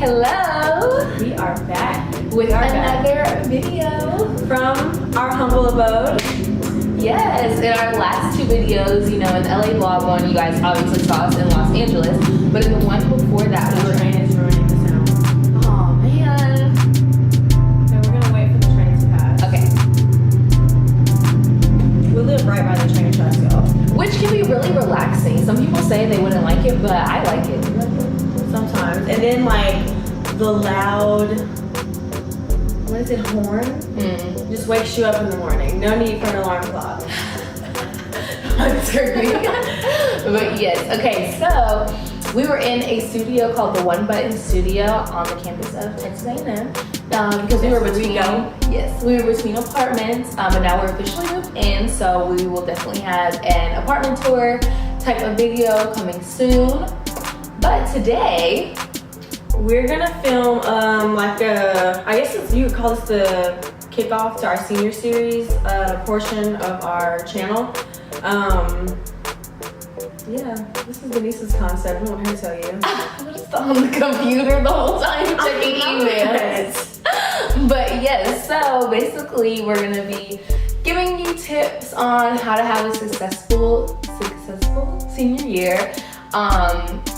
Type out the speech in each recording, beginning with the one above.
Hello! We are back With another video from our humble abode. Yes, in our last two videos, in the LA vlog one, you guys obviously saw us in Los Angeles, but in the one before that, The train is ruining the sound. oh man. Okay, we're gonna wait for the train to pass. Okay. We live right by the train tracks, y'all. Which can be really relaxing. Some people say they wouldn't like it, but I like it. You like it? Sometimes. And then like the loud, what is it, horn? Just wakes you up in the morning. No need for an alarm clock. But yes, okay, so we were in a studio called the One Button Studio on the campus of Texas A&M because we were between apartments, and now we're officially moved in, so we will definitely have an apartment tour type of video coming soon. But today we're gonna film like I guess you would call this the kickoff to our senior series portion of our channel. Yeah, this is Denise's concept. We want her to tell you. I was on the computer the whole time checking emails. But yes, so basically we're gonna be giving you tips on how to have a successful senior year.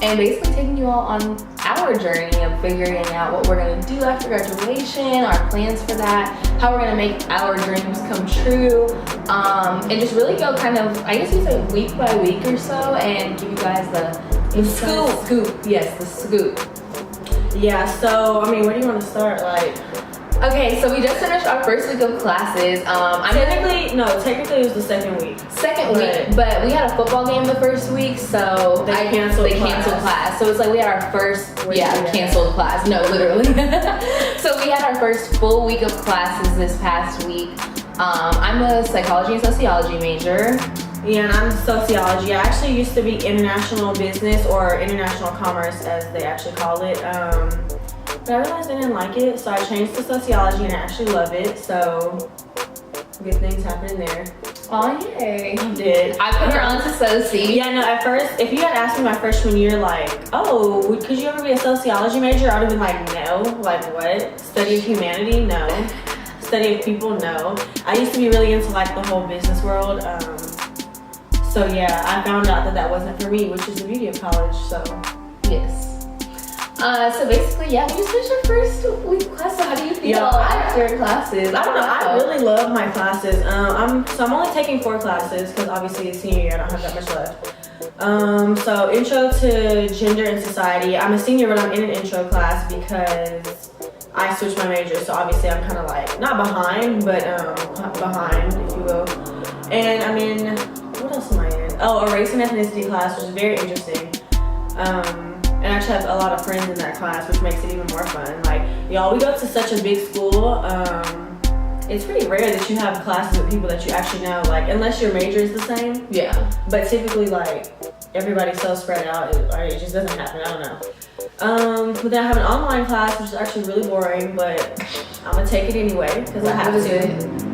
And basically taking you all on our journey of figuring out what we're gonna do after graduation, our plans for that, how we're gonna make our dreams come true, and just really go kind of, I guess you say week by week or so, and give you guys the scoop. Yes, the scoop. Yeah, so I mean, where do you want to start? Like, okay, so we just finished our first week of classes. Technically it was the second week. But we had a football game the first week, so they canceled class. So it's like we had our first canceled class. No, literally. So we had our first full week of classes this past week. I'm a psychology and sociology major. Yeah, and I'm sociology. I actually used to be international business or international commerce, as they actually call it. But I realized I didn't like it, so I changed to sociology, and I actually love it. So good things happening there. Oh yay! You did. I put her on to soci. Yeah, no. At first, if you had asked me my freshman year, like, oh, could you ever be a sociology major? I would have been like, no. Like what? Study of humanity? No. Study of people? No. I used to be really into like the whole business world. So yeah, I found out that wasn't for me, which is the beauty of college. So yes. So basically, yeah, we just finished our first week of class. So how do you feel after classes? I don't know. I really love my classes. I'm only taking 4 classes because obviously it's senior year. I don't have that much left. So intro to gender and society. I'm a senior, but I'm in an intro class because I switched my major. So obviously I'm kind of like not behind, but behind, if you will. And I'm in, what else am I in? Oh, a race and ethnicity class, which is very interesting. And I actually have a lot of friends in that class, which makes it even more fun. Like, y'all, we go to such a big school. It's pretty rare that you have classes with people that you actually know, like, unless your major is the same. Yeah. But typically, like, everybody's so spread out, it just doesn't happen. I don't know. But then I have an online class, which is actually really boring, but I'm gonna take it anyway, because I have to.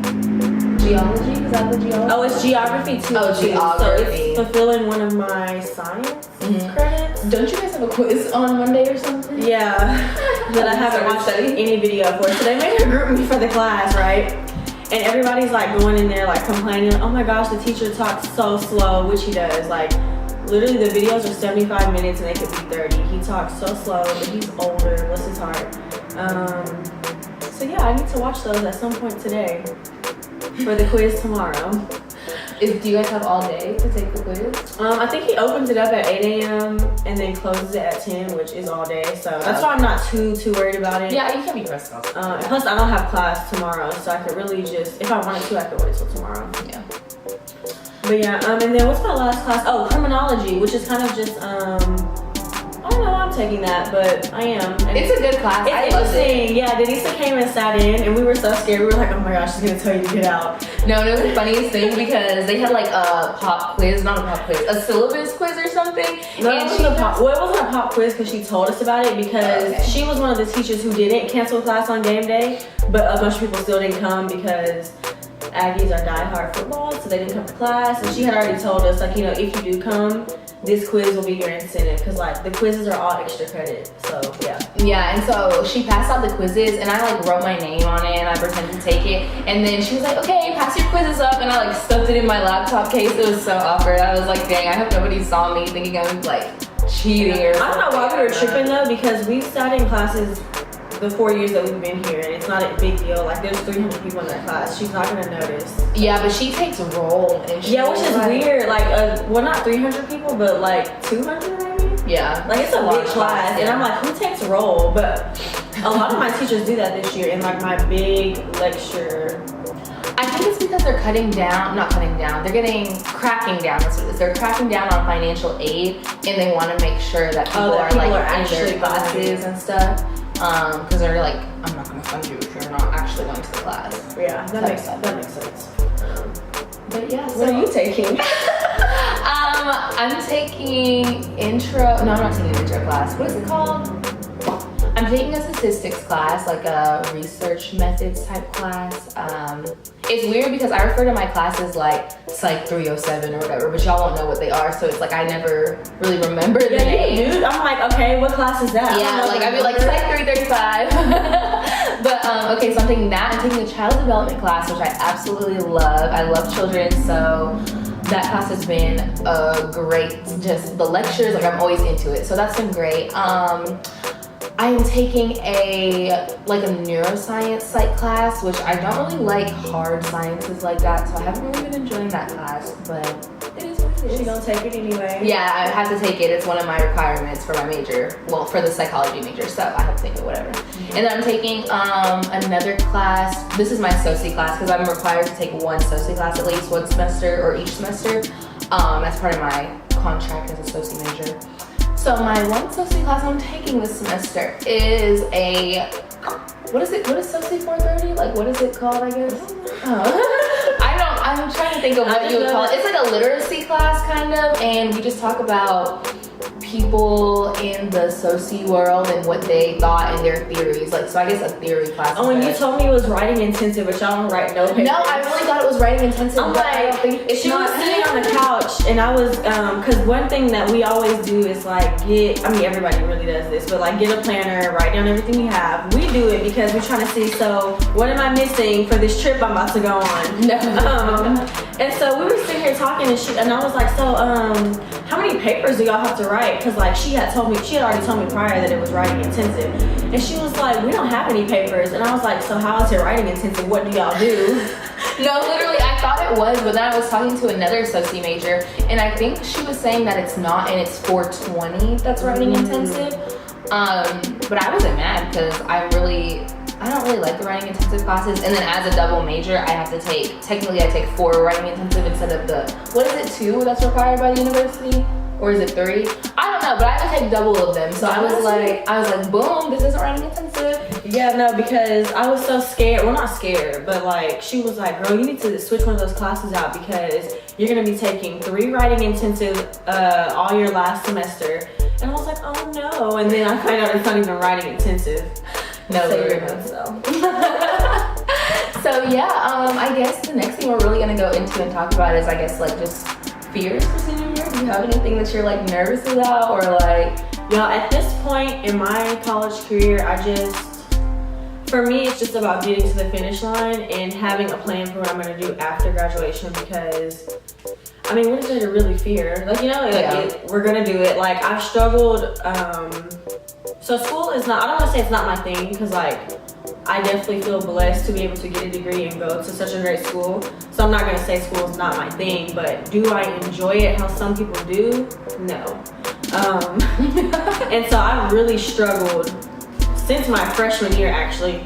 Geology? Is that the geology? Oh, it's geography too. Oh, geography. So it's fulfilling one of my science credits. Don't you guys have a quiz on Monday or something? Yeah, that I haven't watched any video for. So they made a group me for the class, right? And everybody's like going in there like complaining, oh my gosh, the teacher talks so slow, which he does. Like literally the videos are 75 minutes and they could be 30. He talks so slow, but he's older, bless his heart. So yeah, I need to watch those at some point today. For the quiz tomorrow. Do you guys have all day to take the quiz? I think he opens it up at 8 a.m. and then closes it at 10, which is all day. So that's why I'm not too worried about it. Yeah, you can't be pressed off. Plus, I don't have class tomorrow, so I could really just, if I wanted to, I could wait till tomorrow. Yeah. But yeah, and then what's my last class? Oh, criminology, which is kind of just, I don't know why I'm taking that, but I am. And it's a good class. It's interesting. Yeah, Denisa came and sat in, and we were so scared. We were like, oh my gosh, she's gonna tell you to get out. No, it was the funniest thing because they had like a pop quiz, not a pop quiz, a syllabus quiz or something. No, it wasn't a pop quiz because she told us about it because she was one of the teachers who didn't cancel class on game day, but a bunch of people still didn't come because Aggies are diehard football, so they didn't come to class. And she had already told us, like, if you do come, this quiz will be your incentive, because like the quizzes are all extra credit. So yeah. Yeah, and so she passed out the quizzes, and I like wrote my name on it, and I pretended to take it, and then she was like, okay, pass your quizzes up, and I like stuffed it in my laptop case. It was so awkward. I was like, dang, I hope nobody saw me thinking I was like cheating or something. I don't know why we were tripping though, because we sat in classes the 4 years that we've been here, and it's not a big deal. Like there's 300 people in that class. She's not gonna notice. Yeah, but she takes roll, and she which is weird. Like, well, not 300 people, but like 200 maybe. Yeah, like it's a big class, yeah. and I'm like, who takes roll? But a lot of my teachers do that this year in like my big lecture. I think it's because they're cracking down, cracking down, that's what it is. They're cracking down on financial aid, and they want to make sure that people are actually in their classes and stuff. Because they're like, I'm not gonna fund you if you're not actually going to the class. Yeah, that makes sense. But yeah, what are you taking? I'm taking I'm not taking an intro class. What is it called? I'm taking a statistics class, like a research methods type class. It's weird because I refer to my classes like Psych 307 or whatever, but y'all won't know what they are, so it's like I never really remember the name. Dude, I'm like, okay, what class is that? Yeah, like I'd be like Psych 335. But okay, so I'm taking that. I'm taking a child development class, which I absolutely love. I love children, so that class has been great. Just the lectures, like I'm always into it, so that's been great. I'm taking a neuroscience psych class, which I don't really like hard sciences like that, so I haven't really been enjoying that class, but it is what it is. She gonna take it anyway. Yeah, I have to take it. It's one of my requirements for my major, well, for the psychology major, so I have to take it, whatever. Mm-hmm. And then I'm taking another class. This is my SOCI class, because I'm required to take one SOCI class at least one semester or each semester. That's part of my contract as a SOCI major. So my one SOCI class I'm taking this semester is what is SOCI 430? Like, what is it called, I guess? I'm trying to think of what you would call it. It's like a literacy class, kind of, and we just talk about people in the SOCI world and what they thought and their theories. Like, so I guess a theory class. Oh, and you told me it was writing intensive, but y'all don't write no papers. No, I really thought it was writing intensive. I'm like, she was sitting on the couch, and I was, because one thing that we always do is like everybody really does this, but like get a planner, write down everything we have. We do it because we're trying to see, so what am I missing for this trip I'm about to go on? No. And so we were sitting here talking, and I was like, so, how many papers do y'all have to write? Because like she had already told me prior that it was writing intensive, and she was like, we don't have any papers. And I was like, so how is it writing intensive? What do y'all do? No, literally, I thought it was, but then I was talking to another SOCI major, and I think she was saying that it's not, and it's 420 that's writing intensive. But I wasn't mad because I don't really like the writing intensive classes. And then as a double major, I take 4 writing intensive instead of the 2 that's required by the university? Or is it 3? I don't know, but I have to take double of them. So I was like, boom, this isn't writing intensive. Yeah, no, because I was so scared. Well, not scared, but like she was like, girl, you need to switch one of those classes out because you're gonna be taking 3 writing intensive all your last semester. And I was like, oh no. And then I find out it's not even writing intensive. No, So yeah, I guess the next thing we're really gonna go into and talk about is, I guess, like just fears for senior year. Do you have anything that you're like nervous about, or like? Y'all, at this point in my college career, for me, it's just about getting to the finish line and having a plan for what I'm gonna do after graduation. Because, I mean, what is there to really fear? Like, we're gonna do it. Like, I've struggled. So school is not, I don't want to say it's not my thing, because like I definitely feel blessed to be able to get a degree and go to such a great school. So I'm not going to say school is not my thing, but do I enjoy it how some people do? No. And so I've really struggled since my freshman year, actually.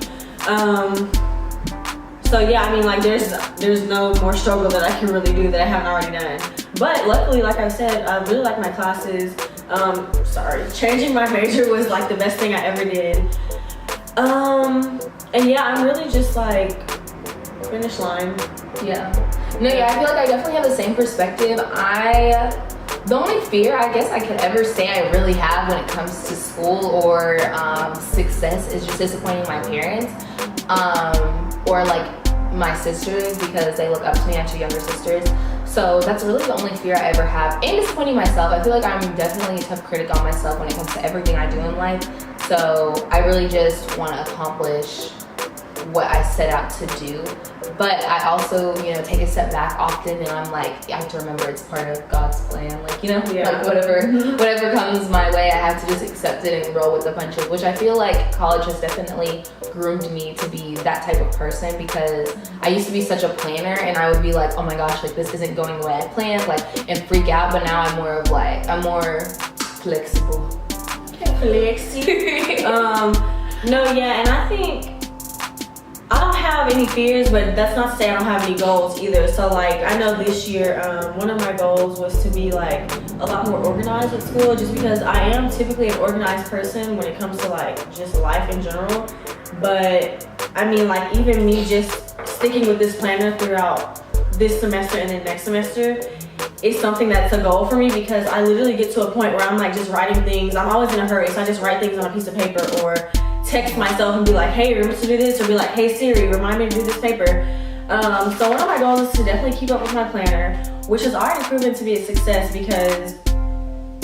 So yeah, I mean, like there's no more struggle that I can really do that I haven't already done. But luckily, like I said, I really like my classes. Changing my major was like the best thing I ever did. And yeah, I'm really just like finish line. Yeah. No, yeah, I feel like I definitely have the same perspective. The only fear I guess I could ever say I really have when it comes to school or success is just disappointing my parents. Or like my sisters because they look up to me. I have 2 younger sisters. So that's really the only fear I ever have. And disappointing myself. I feel like I'm definitely a tough critic on myself when it comes to everything I do in life. So I really just want to accomplish what I set out to do. But I also, take a step back often, and I'm like, I have to remember it's part of God's plan. Like, like whatever comes my way, I have to just accept it and roll with the punches, which I feel like college has definitely groomed me to be that type of person, because I used to be such a planner, and I would be like, oh my gosh, like this isn't going the way I planned, like, and freak out. But now I'm more flexible. And I think I don't have any fears, but that's not to say I don't have any goals either. So like, I know this year, one of my goals was to be like a lot more organized at school, just because I am typically an organized person when it comes to like just life in general. But I mean, like, even me just sticking with this planner throughout this semester and then next semester is something that's a goal for me, because I literally get to a point where I'm like just writing things. I'm always in a hurry, so I just write things on a piece of paper, or text myself and be like, hey, remember to do this, or be like, hey Siri, remind me to do this paper. So one of my goals is to definitely keep up with my planner, which has already proven to be a success, because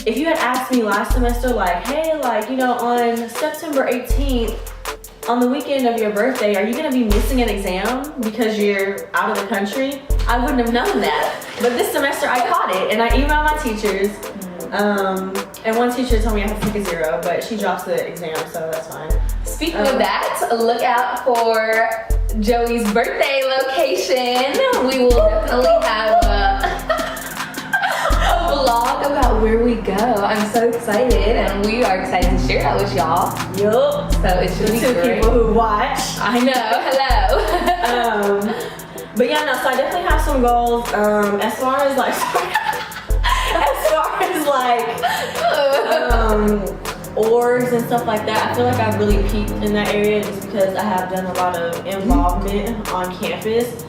if you had asked me last semester, like, hey, like, on September 18th, on the weekend of your birthday, are you gonna be missing an exam because you're out of the country? I wouldn't have known that. But this semester I caught it, and I emailed my teachers. And one teacher told me I have to take a 0, but she drops the exam, so that's fine. Speaking of that, look out for Joey's birthday location. We will definitely have a vlog about where we go. I'm so excited, and we are excited to share that with y'all. Yup. So it should be two great. People who watch. I know. Hello. But yeah, no. So I definitely have some goals. As far as orgs and stuff like that, I feel like I've really peaked in that area, just because I have done a lot of involvement on campus.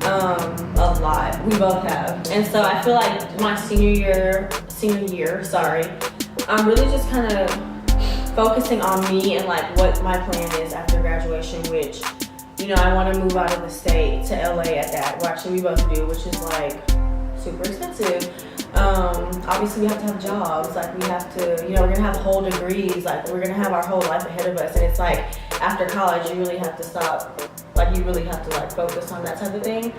A lot. We both have. And so I feel like my senior year, I'm really just kind of focusing on me and like what my plan is after graduation, which, I want to move out of the state to LA at that. Well, actually we both do, which is like super expensive. Obviously we have to have jobs, like we have to, we're gonna have whole degrees, like we're gonna have our whole life ahead of us, and it's like after college you really have to stop, like you really have to like focus on that type of thing.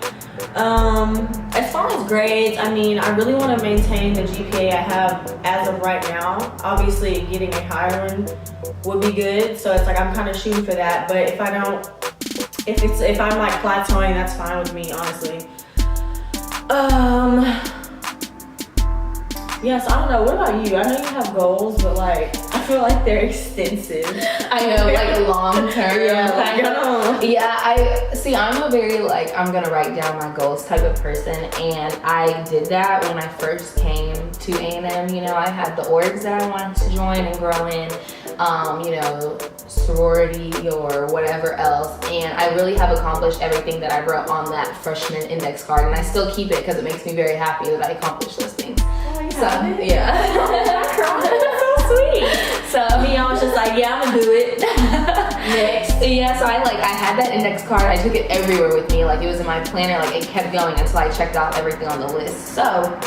As far as grades, I mean, I really want to maintain the GPA I have as of right now. Obviously getting a higher one would be good, so it's like I'm kind of shooting for that, but if I don't, if I'm like plateauing, that's fine with me, honestly. Yes, I don't know. What about you? I know you have goals, but like, I feel like they're extensive. I know, like long term. I'm a very like, I'm gonna write down my goals type of person, and I did that when I first came to A&M. I had the orgs that I wanted to join and grow in, sorority or whatever else, and I really have accomplished everything that I wrote on that freshman index card, and I still keep it because it makes me very happy that I accomplished those things. So, yeah. That's so sweet. So me, I was just like, yeah, I'm gonna do it. Next. Yeah, so I had that index card. I took it everywhere with me. Like, it was in my planner. Like, it kept going until I checked out everything on the list. So,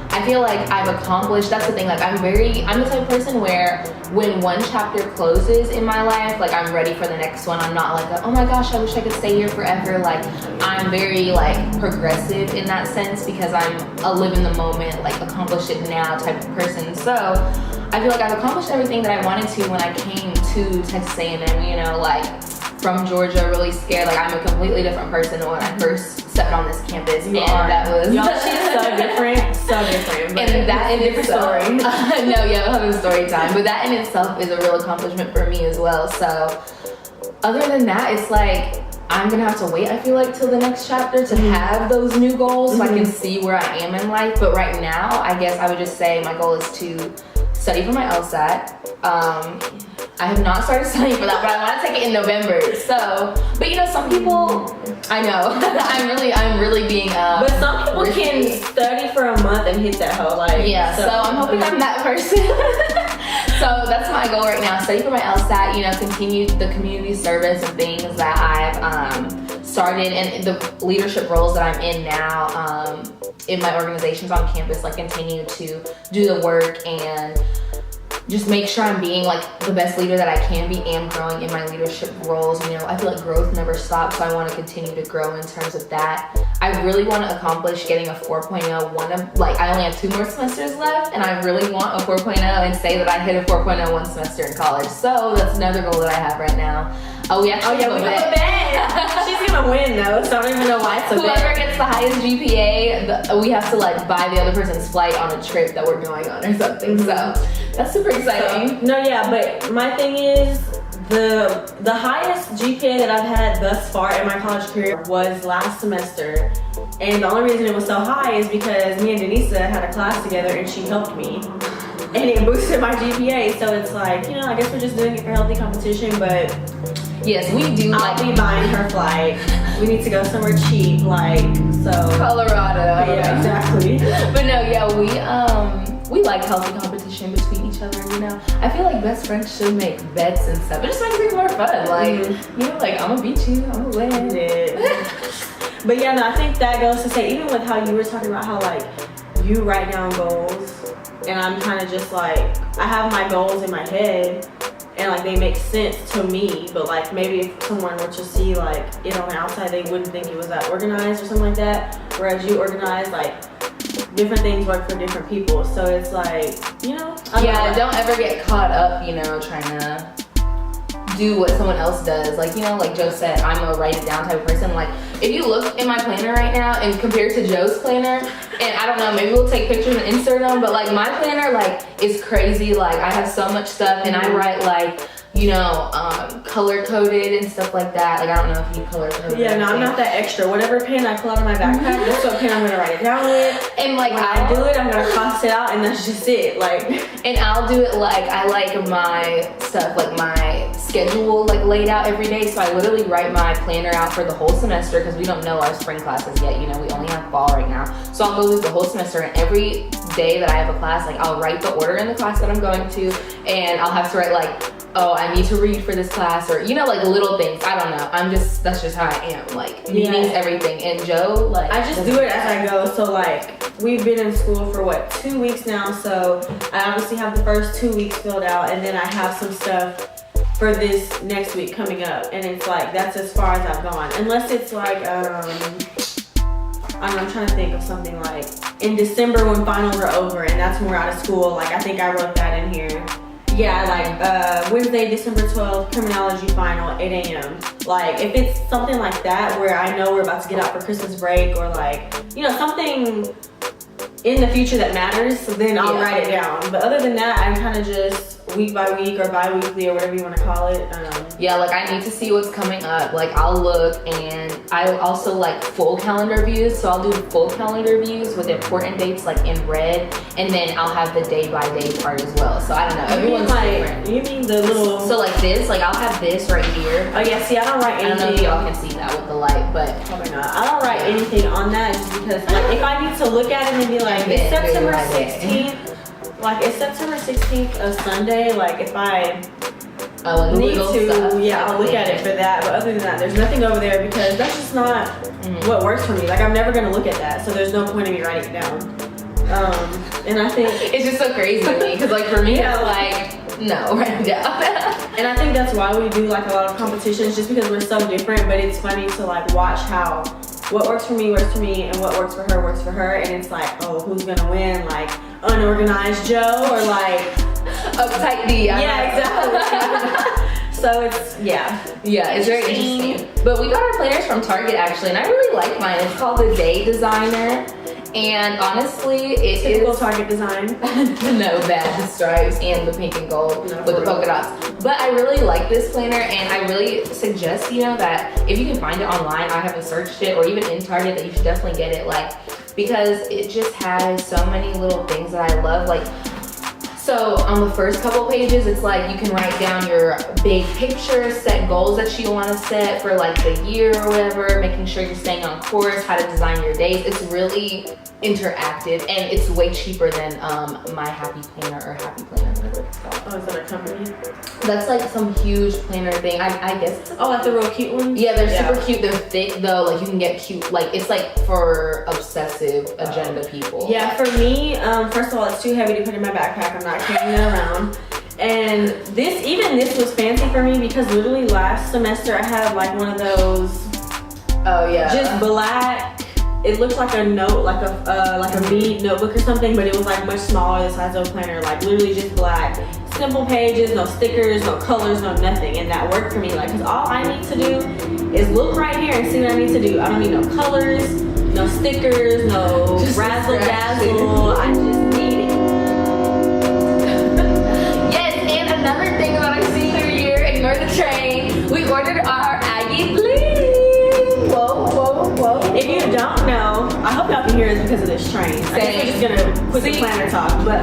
I feel like I've accomplished, that's the thing, like I'm the type of person where when one chapter closes in my life, like I'm ready for the next one. I'm not like, oh my gosh, I wish I could stay here forever. Like, I'm very like progressive in that sense, because I'm a live in the moment, like accomplish it now type of person. So I feel like I've accomplished everything that I wanted to when I came to Texas A&M, like from Georgia, really scared. Like, I'm a completely different person than when I first stepped on this campus. That was she's so different. And that in different itself, story. No, yeah, we'll have a story time. But that in itself is a real accomplishment for me as well. So, other than that, it's like I'm gonna have to wait, I feel like, till the next chapter to have those new goals so I can see where I am in life. But right now, I guess I would just say my goal is to study for my LSAT. I have not started studying for that, but I want to take it in November. So, but some people, I know, I'm really being. But some people can study for a month and hit that hoe, like. Yeah. So I'm hoping I'm that person. So that's my goal right now: study for my LSAT. Continue the community service and things that I've started and the leadership roles that I'm in now in my organizations on campus, like continue to do the work and just make sure I'm being like the best leader that I can be and growing in my leadership roles. You know, I feel like growth never stops, so I want to continue to grow in terms of that. I really want to accomplish getting a 4.0. Like I only have 2 more semesters left, and I really want a 4.0 and say that I hit a 4.0 one semester in college. So that's another goal that I have right now. We actually have a bet. She's gonna win though, so I don't even know why it's a bet. Whoever gets the highest GPA, we have to like buy the other person's flight on a trip that we're going on or something. So that's super exciting. No, yeah, but my thing is the highest GPA that I've had thus far in my college career was last semester. And the only reason it was so high is because me and Denisa had a class together and she helped me. And it boosted my GPA. So it's like, you know, I guess we're just doing it for healthy competition, but yes, we do. I'll be buying her flight. We need to go somewhere cheap, like, so. Colorado. Yeah, exactly. But no, yeah, we like healthy competition between each other, you know. I feel like best friends should make bets and stuff. It just makes things more fun. Like, you know, like, I'm gonna beat you, I'm gonna win. Yeah. But yeah, no, I think that goes to say, even with how you were talking about how, like, you write down goals, and I'm kind of just like, I have my goals in my head, and like they make sense to me, but like maybe if someone were to see like it on the outside, they wouldn't think it was that organized or something like that. Whereas you organize, like, different things work for different people, so it's like, you know. Don't ever get caught up, you know, trying to do what someone else does. Like, you know, like Joe said, I'm a write it down type of person. Like, if you look in my planner right now and compare it to Joe's planner, and I don't know, maybe we'll take pictures and insert them, but like my planner, like, is crazy. Like, I have so much stuff, and I write like, you know, color coded and stuff like that. Like, I don't know if you color coded. Yeah, no, I'm not that extra. Whatever pen I pull out of my backpack, that's what pen I'm gonna write it down with. And like when I do it, I'm gonna cross it out, and that's just it. Like, and I'll do it like I like my stuff, like my schedule, like laid out every day. So I literally write my planner out for the whole semester because we don't know our spring classes yet. You know, we only have fall right now. So I'll go through the whole semester, and every day that I have a class, like I'll write the order in the class that I'm going to, and I'll have to write like, oh, I need to read for this class, or, you know, like little things. I don't know. That's just how I am. Like, meetings, everything. And Joe, like, I just do it as I go. So like, we've been in school for what, 2 weeks now. So I obviously have the first 2 weeks filled out, and then I have some stuff for this next week coming up. And it's like, that's as far as I've gone. Unless it's like, I don't know, I'm trying to think of something like in December when finals are over and that's when we're out of school. Like, I think I wrote that in here. Yeah, like Wednesday, December 12th, criminology final, 8 a.m. Like, if it's something like that where I know we're about to get out for Christmas break, or like, you know, something in the future that matters, then I'll write it down. But other than that, I'm kind of just week by week or bi-weekly or whatever you want to call it. Yeah, like I need to see what's coming up. Like, I'll look, and I also like full calendar views. So I'll do full calendar views with important dates like in red, and then I'll have the day by day part as well. So I don't know, everyone's different. You mean the little... So like this, like I'll have this right here. Oh yeah, see, I don't write anything. I don't know if y'all can see that with the light, but probably not. I don't write anything on that just because, like, if I need to look at it and be like, it's September 16th. Like, it's September 16th, a Sunday. Like, if I need to, I'll look at it for that. But other than that, there's nothing over there because that's just not what works for me. Like, I'm never gonna look at that, so there's no point in me writing it down. And I think it's just so crazy to me because, like, for me, it's like, no, write it down. And I think that's why we do like a lot of competitions, just because we're so different. But it's funny to like watch how what works for me, and what works for her, and it's like, oh, who's gonna win? Like, unorganized Joe or like uptight D. Yeah, exactly. So it's it's very interesting. But we got our planners from Target actually, and I really like mine. It's called the Day Designer, and honestly, it typical is Target design. No bad, the stripes and the pink and gold with the polka dots. But I really like this planner, and I really suggest, you know, that if you can find it online, I haven't searched it, or even in Target, that you should definitely get it. Like, because it just has so many little things that I love. Like, So on the first couple pages, it's like you can write down your big picture, set goals that you want to set for like the year or whatever, making sure you're staying on course, how to design your days. It's really interactive and it's way cheaper than My Happy Planner or Happy Planner, whatever it's called. Oh, is that a company? That's like some huge planner thing. I guess it's Oh, like the real cute ones? yeah, they're super cute. They're thick though. Like you can get cute. Like it's like for obsessive agenda people. Yeah, for me, first of all, it's too heavy to put in my backpack. I'm not carrying it around. And this was fancy for me because literally last semester I had like one of those Oh yeah. just black. It looked like a note, like a bead notebook or something, but it was like much smaller, the size of a planner, like literally just black. Simple pages, no stickers, no colors, no nothing, and that worked for me. Like, cause all I need to do is look right here and see what I need to do. I don't need no colors, no stickers, no Just razzle dazzle. I just need it. Yes, and another thing about our senior year, ignore the train. We ordered our Aggie bling. Whoa. If you don't know, I hope y'all can hear us because of this train. I guess we're just gonna quit the planner talk, but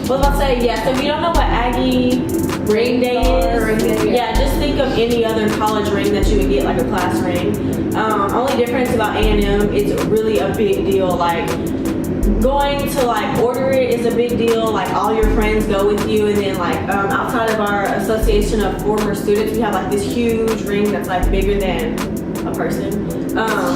what was I say? Yeah, so if you don't know what Aggie ring day is, yeah, just think of any other college ring that you would get, like a class ring. Only difference about A&M, it's really a big deal. Like going to like order it is a big deal. Like all your friends go with you, and then like outside of our association of former students, we have like this huge ring that's like bigger than a person.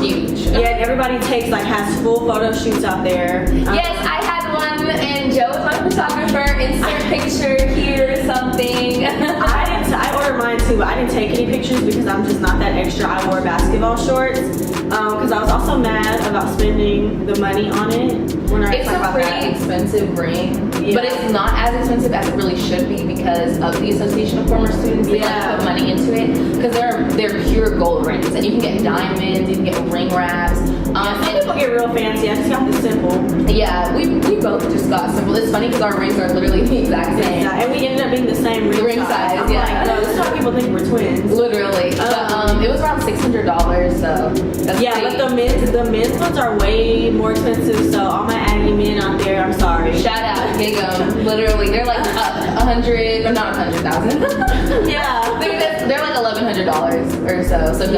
Huge. Yeah, and everybody has full photo shoots out there. Yes, I had one, and Joe was my photographer. Insert picture here or something. I ordered mine too, but I didn't take any pictures because I'm just not that extra. I wore basketball shorts because I was also mad about spending the money on it. It's a pretty expensive ring, but it's not as expensive as it really should be because of the Association of Former Students. They like put money into it because they're pure gold rings, and you can get diamonds, you can get ring wraps. Some people get real fancy. I just got the simple. Yeah, we both just got simple. It's funny because our rings are literally the exact same. Yeah, and we ended up being the same ring size. I'm yeah. like, no, this is how people think we're twins. Literally. But it was around $600, so that's but the men's ones are way more expensive. So all my Aggie men out there, I'm sorry. Shout out, big literally, they're like 100, or not 100,000. Yeah, they're like $1,100 or so. So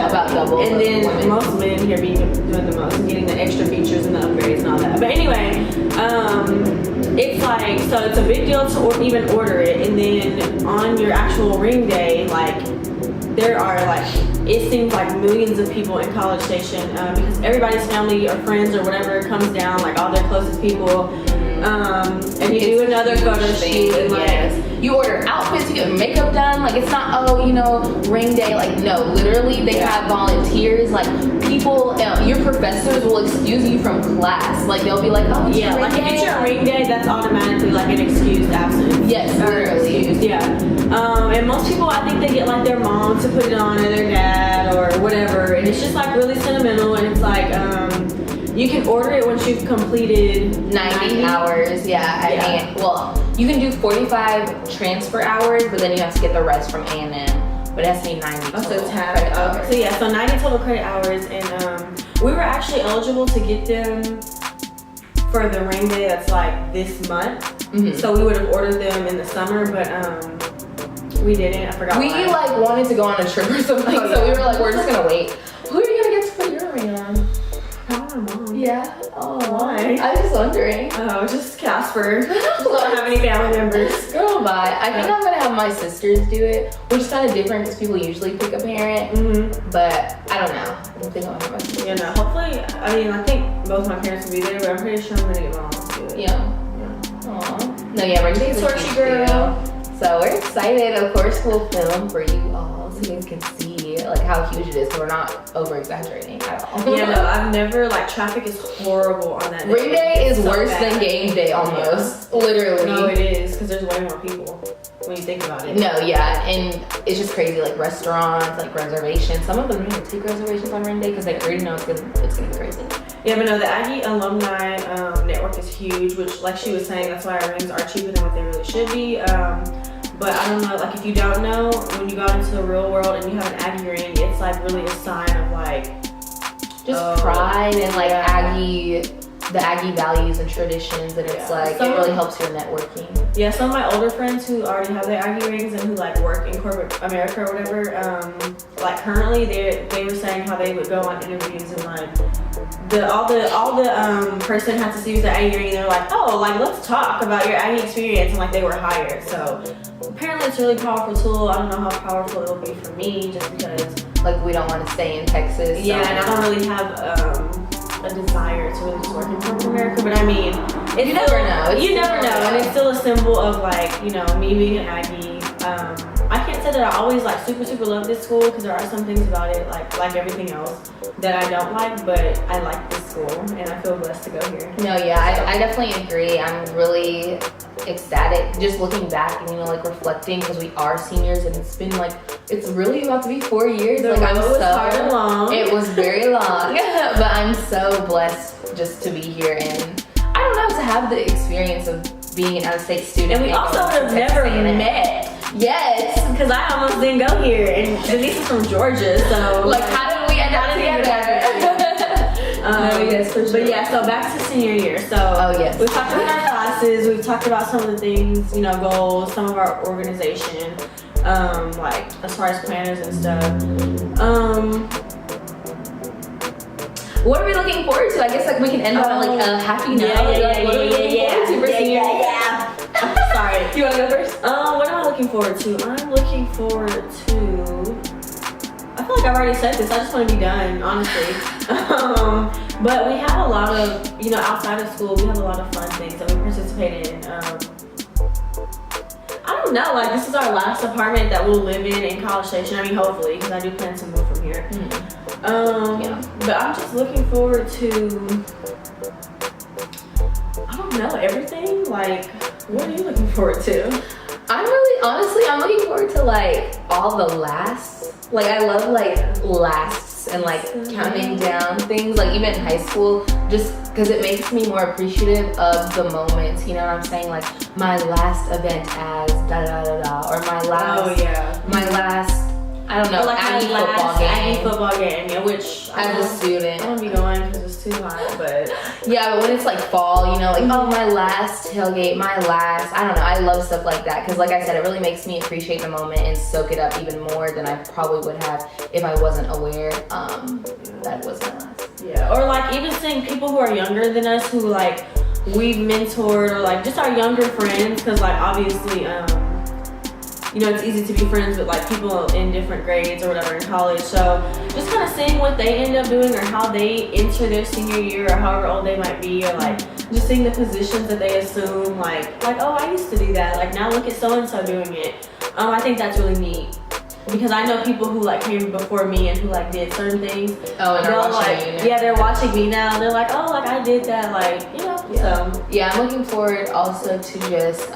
about double. And then most men here be doing the most, getting the extra features and the upgrades and all that. But anyway, it's like, so it's a big deal to even order it, and then on your actual ring day, like there are like, it seems like millions of people in College Station because everybody's family or friends or whatever comes down, like all their closest people. And you do another photo shoot, and like you order outfits, you get makeup done. Like it's not ring day. Like no, literally they have volunteers. Like people, your professors will excuse you from class. Like they'll be like, oh it's yeah, like if it's your ring day, that's automatically like an excused absence. Yes, literally. Excused, yeah. And most people, I think they get like their mom to put it on, or their dad, or whatever, and it's just like really sentimental, and it's like you can order it once you've completed 90 hours. Yeah. Well, you can do 45 transfer hours, but then you have to get the rest from A&M. But it has to be 90 total credit hours. So yeah, so 90 total credit hours, and we were actually eligible to get them for the ring day that's like this month. Mm-hmm. So we would have ordered them in the summer, but we didn't. I forgot. We like wanted to go on a trip or something, so we were like, we're just gonna wait. Who are you gonna get to put your ring on? Probably my mom. Yeah. Oh, why? I was just wondering. Oh, just Casper. Just don't have any family members. Girl, bye. I think I'm gonna have my sisters do it, which is kind of different because people usually pick a parent. Mm-hmm. But I don't know. I don't think I'll have my sisters. Yeah, no. Hopefully, I think both my parents will be there, but I'm pretty sure I'm gonna get my mom to do it. Yeah. Aw. No, yeah, ring day's Torchy girl. So we're excited. Of course, we'll film for you all so you can see like how huge it is. So we're not over exaggerating at all. Yeah, no, I've never traffic is horrible on that day. Ring day is so worse than game day almost. Yeah. Literally. No, it is because there's way more people when you think about it. No, yeah, and it's just crazy. Like restaurants, like reservations. Some of them don't even take reservations on ring day because they already know it's gonna be crazy. Yeah, but no, the Aggie alumni network is huge, which, like she was saying, that's why our rings are cheaper than what they really should be. But I don't know, like if you don't know, when you go into the real world and you have an Aggie ring, it's like really a sign of like just pride and like Aggie the Aggie values and traditions, and it's like, it really helps your networking. Yeah, some of my older friends who already have their Aggie rings and who like work in corporate America or whatever, like currently they were saying how they would go on interviews and like all the person had to see was the Aggie ring, and they're like, oh, like let's talk about your Aggie experience, and like they were hired. So apparently it's a really powerful tool. I don't know how powerful it'll be for me, just because like we don't want to stay in Texas. Yeah, and I don't really have a desire to really just work in corporate America, but I mean, you never know. You never know, and it's still a symbol of like, you know, me being an Aggie. I can't say that I always like super love this school, because there are some things about it, like everything else, that I don't like, but I like this school and I feel blessed to go here. No, yeah, I definitely agree. I'm really ecstatic just looking back and, you know, like reflecting, because we are seniors and it's been like, it's really about to be 4 years. The like road was hard and long. It was very long, but I'm so blessed just to be here, and I don't know, to have the experience of being an out-of-state student. And we also would have never met. Yes, because I almost didn't go here, and Denise is from Georgia, so like how did we end up together? No, yes, for sure. But yeah, so back to senior year. So yes, we've talked about our classes, we've talked about some of the things, you know, goals, some of our organization, like as far as planners and stuff. What are we looking forward to? I guess like we can end on like a happy note. What are we looking forward to for senior year? Sorry. You want to go first? What am I looking forward to? I'm looking forward to, I feel like I've already said this, I just want to be done, honestly. But we have a lot of, you know, outside of school, we have a lot of fun things that we participate in. I don't know, like this is our last apartment that we'll live in College Station. I mean, hopefully, because I do plan to move from here. But I'm just looking forward to, I don't know, everything. Like, what are you looking forward to? I'm looking forward to like all the lasts. Like I love like lasts and like counting down things, like even in high school, just because it makes me more appreciative of the moments, you know what I'm saying? Like my last event as da da da da, or my last, I don't know, like Aggie football game, yeah, which as a student, I don't be going because it's too hot, but yeah, but when it's like fall, you know, like oh, my last tailgate, I don't know, I love stuff like that, because like I said, it really makes me appreciate the moment and soak it up even more than I probably would have if I wasn't aware that was my last. Yeah, or like even seeing people who are younger than us who like we've mentored, or like just our younger friends, because like obviously you know, it's easy to be friends with like people in different grades or whatever in college. So just kind of seeing what they end up doing, or how they enter their senior year, or however old they might be, or like just seeing the positions that they assume, like oh, I used to do that, like now look at so and so doing it. I think that's really neat, because I know people who like came before me and who like did certain things. Oh, and they're watching you now. Yeah, they're watching me now, and they're like, oh, like I did that, like, you know. Yeah. So yeah, I'm looking forward also to just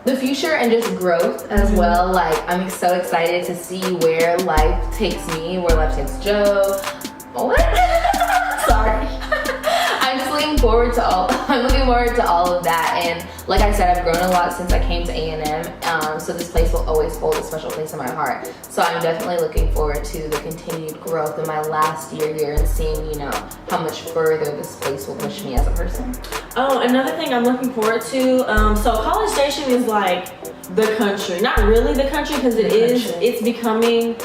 the future and just growth as well. Like I'm so excited to see where life takes me, where life takes Joe. What? Sorry. I'm just looking forward to all of that, and like I said, I've grown a lot since I came to A&M, so this place will always hold a special place in my heart. So I'm definitely looking forward to the continued growth in my last year here, and seeing, you know, how much further this place will push me as a person. Oh, another thing I'm looking forward to, so College Station is like the country. Not really the country, because it's becoming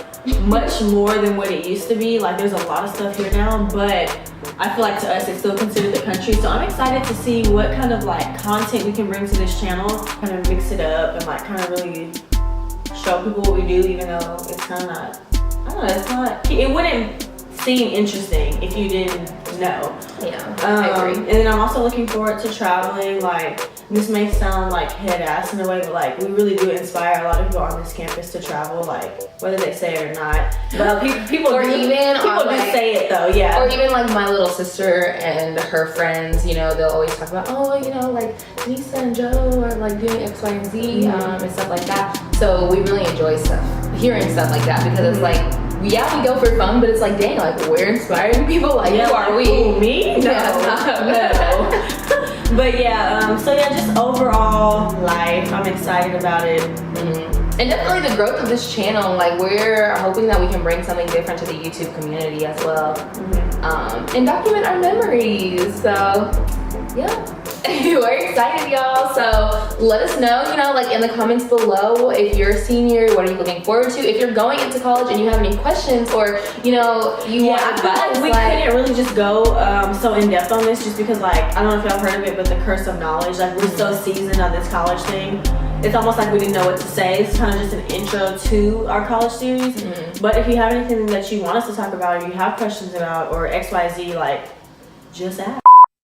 much more than what it used to be. Like there's a lot of stuff here now, but I feel like to us it's still considered the country. So I'm excited to see what kind of like content we can bring to this channel, kind of mix it up and like kind of really show people what we do, even though it's kind of not, I don't know, it wouldn't seem interesting if you didn't know. Yeah, I agree. And then I'm also looking forward to traveling. Like this may sound like head ass in a way, but like we really do inspire a lot of people on this campus to travel, like whether they say it or not. But people do say it though, yeah. Or even like my little sister and her friends, you know, they'll always talk about, oh, you know, like Lisa and Joe are like doing X, Y, and Z, and stuff like that. So we really enjoy hearing stuff like that, because it's like, yeah, we go for fun, but it's like, dang, like we're inspiring people. Like, who are we? Who, me? No. But yeah, so yeah, just overall life, I'm excited about it. And definitely the growth of this channel. Like we're hoping that we can bring something different to the YouTube community as well. and document our memories. So, yeah. We're excited, y'all. So let us know, like in the comments below, if you're a senior, what are you looking forward to? If you're going into college and you have any questions, or you want advice, we couldn't really just go so in depth on this, just because I don't know if y'all heard of it, but the curse of knowledge. We're so seasoned on this college thing. It's almost like we didn't know what to say. It's kind of just an intro to our college series. But if you have anything that you want us to talk about, or you have questions about, or XYZ, just ask.